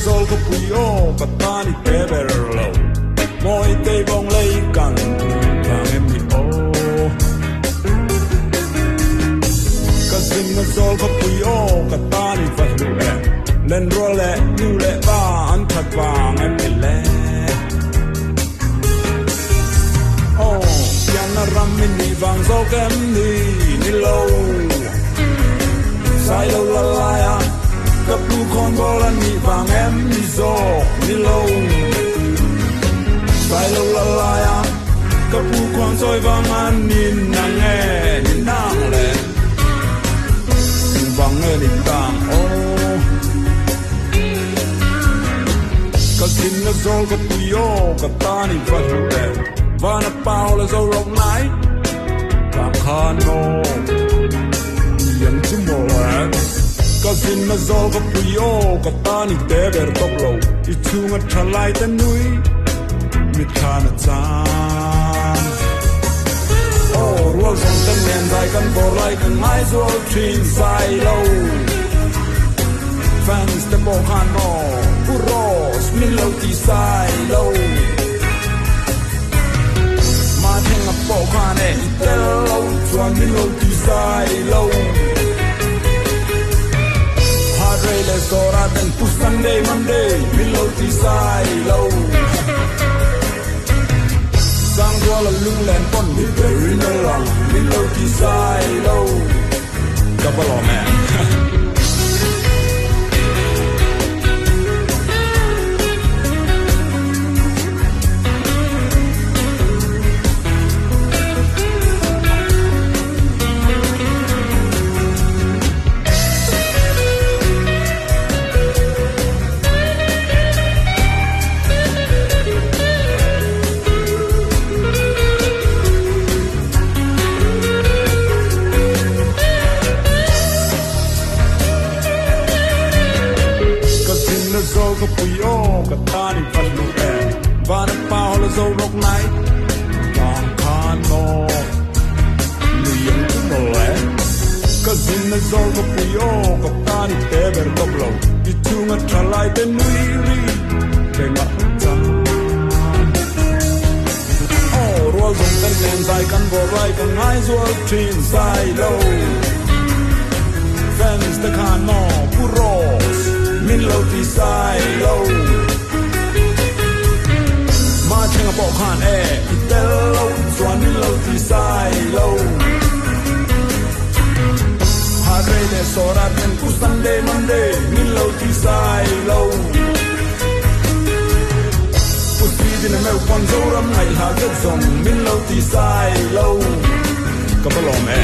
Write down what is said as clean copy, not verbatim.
Zol ko puyo katani teberlo moi te bong lei kan kang em ni o kasin na zol ko puyo katani fatlu em len role nu le ba an that wang em ni le oh yan na ram ni vang zo kem ni lo sai lo la la yaกับลูกคนโบราณมีบางแอมมีโซมีโลใส่ลงละลายกับผู้คนซอยบางอันนินนางแง่นินนางแหละบางเงินต่างโอ้กับสินละโซกับปุยโยกับตานี่ฟัดลูกแอบวานาเปล่าละโซรกไหนตามคานโนยังชุ่มโมแหละKasin na zol ka puyo ka tani teber toklo ichunga thalai ta nui mithana chan oh rual song tan nen dai kan bor lai kan mai zol thin sai lo fans te bo han no puros min lo ti sai lo ma theng a bo khan e tel lo chuan min lo ti sai lo Rele sora dan pu Sunday Monday below the silo Sang wala lung len pon mi very no long below the silo Double man Zol ko puyo katani fatlu em vana pao la zol rok nai wang khan no luyang tu mo le kazin na zol ko puyo katani teber toklo ichunga thalai te nui ri tenga chan oh rol zong kan nen dai kan bo rai kan nai zol thin sai lo fans te khan no puros min lo ti sai lo ma theng a bo khan e tel lo chuan min lo ti sai lo ha re le sora ten ku Sunday Monday min lo ti sai lo ku si din me kon zo ram ngai ha ke zong min lo ti sai lo ka ba lo me